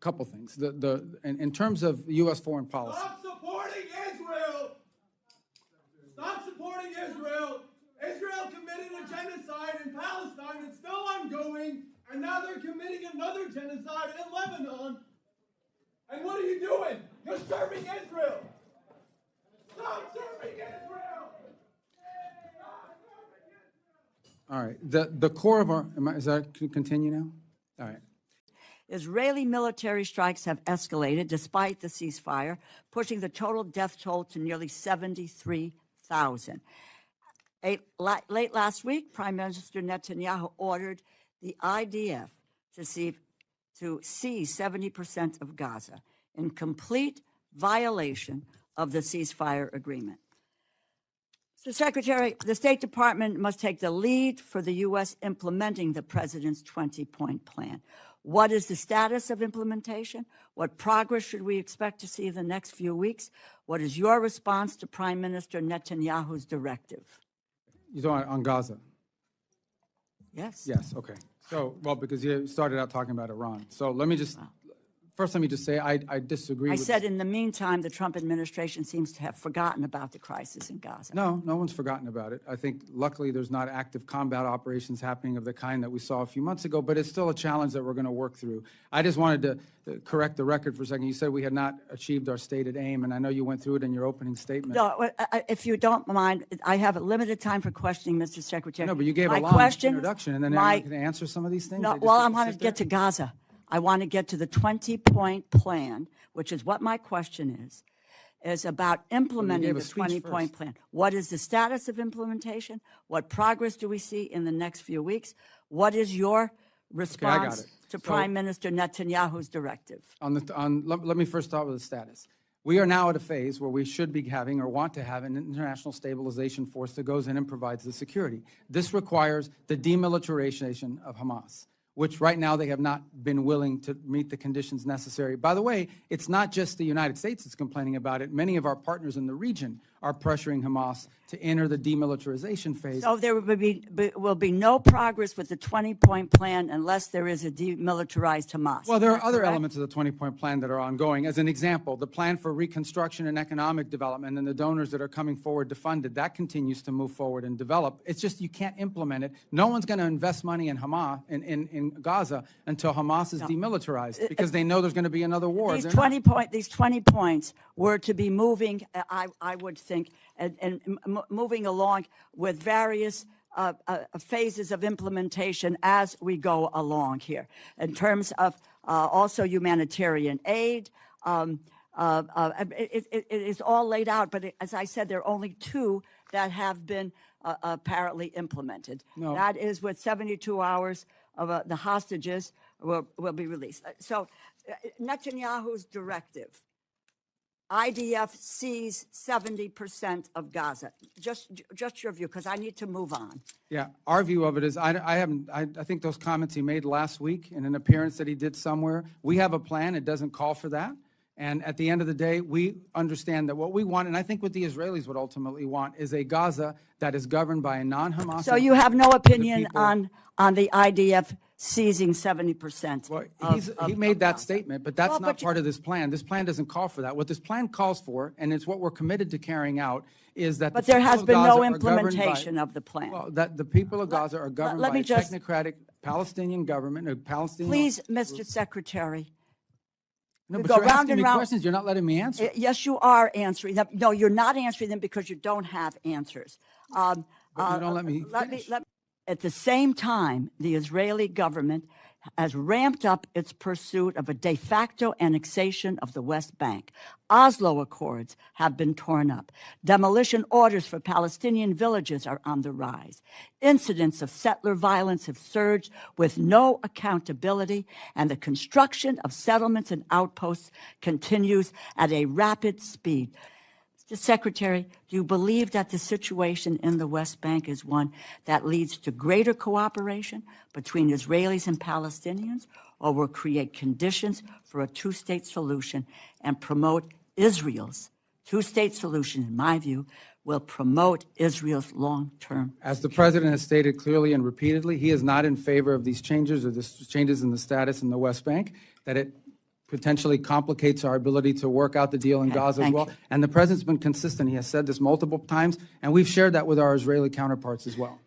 couple things. In terms of U.S. foreign policy. Stop supporting Israel. Stop supporting Israel. Israel committed a genocide in Palestine. It's still ongoing. And now they're committing another genocide in Lebanon. And what are you doing? You're serving Israel. Stop serving Israel. All right. The core of our, is that, can continue now? All right. Israeli military strikes have escalated despite the ceasefire, pushing the total death toll to nearly 73,000. Late last week, Prime Minister Netanyahu ordered the IDF to seize 70% of Gaza in complete violation of the ceasefire agreement. So, Secretary, the State Department must take the lead for the U.S. implementing the president's 20-point plan. What is the status of implementation? What progress should we expect to see in the next few weeks? What is your response to Prime Minister Netanyahu's directive? You're talking on Gaza? Yes. Yes, okay. So, well, because you started out talking about Iran. So let me just, first let me just say I disagree. I said in the meantime, the Trump administration seems to have forgotten about the crisis in Gaza. No, no one's forgotten about it. I think luckily there's not active combat operations happening of the kind that we saw a few months ago, but it's still a challenge that we're going to work through. I just wanted to correct the record for a second. You said we had not achieved our stated aim, and I know you went through it in your opening statement. No, if you don't mind, I have a limited time for questioning, Mr. Secretary. No, but you gave my a long question, introduction, and then now you're going to answer some of these things? No, well, I want to get to Gaza. I want to get to the 20-point plan, which is what my question is about implementing the 20-point plan. What is the status of implementation? What progress do we see in the next few weeks? What is your response to Prime Minister Netanyahu's directive? Let me first start with the status. We are now at a phase where we should be having or want to have an international stabilization force that goes in and provides the security. This requires the demilitarization of Hamas, which right now they have not been willing to meet the conditions necessary. By the way, it's not just the United States that's complaining about it. Many of our partners in the region are pressuring Hamas to enter the demilitarization phase. So there will be no progress with the 20-point plan unless there is a demilitarized Hamas. Well, there are other elements of the 20-point plan that are ongoing. As an example, the plan for reconstruction and economic development and the donors that are coming forward to fund it, that continues to move forward and develop. It's just you can't implement it. No one's going to invest money in Hamas, in Gaza, until Hamas is demilitarized, because they know there's going to be another war. These 20 points were to be moving, I would think, and moving along with various phases of implementation as we go along here. In terms of also humanitarian aid, it is all laid out, but as I said, there are only two that have been apparently implemented. No. That is with 72 hours of the hostages will be released. So Netanyahu's directive, IDF seize 70% of Gaza. Just your view, because I need to move on. Yeah, our view of it is I think those comments he made last week in an appearance that he did somewhere, we have a plan. It doesn't call for that. And at the end of the day, we understand that what we want, and I think what the Israelis would ultimately want, is a Gaza that is governed by a non-Hamas. So you have no opinion on the IDF seizing 70%? Well, he made that statement, but that's not part of this plan. This plan doesn't call for that. What this plan calls for, and it's what we're committed to carrying out, is that but there has been no implementation of the plan. Well, that the people of Gaza are governed by a technocratic Palestinian government, a Palestinian. Please, Mr. Secretary. No, but you're asking me questions. You're not letting me answer. Yes, you are answering them. No, you're not answering them because you don't have answers. But you don't let me finish. At the same time, the Israeli government has ramped up its pursuit of a de facto annexation of the West Bank. Oslo Accords have been torn up. Demolition orders for Palestinian villages are on the rise. Incidents of settler violence have surged with no accountability, and the construction of settlements and outposts continues at a rapid speed. Mr. Secretary, do you believe that the situation in the West Bank is one that leads to greater cooperation between Israelis and Palestinians, or will create conditions for a two-state solution and promote Israel's two-state solution, in my view, will promote Israel's long-term? As the president has stated clearly and repeatedly, he is not in favor of these changes or the changes in the status in the West Bank, that it potentially complicates our ability to work out the deal in Okay, Gaza as thank well. you. And the president's been consistent. He has said this multiple times, and we've shared that with our Israeli counterparts as well.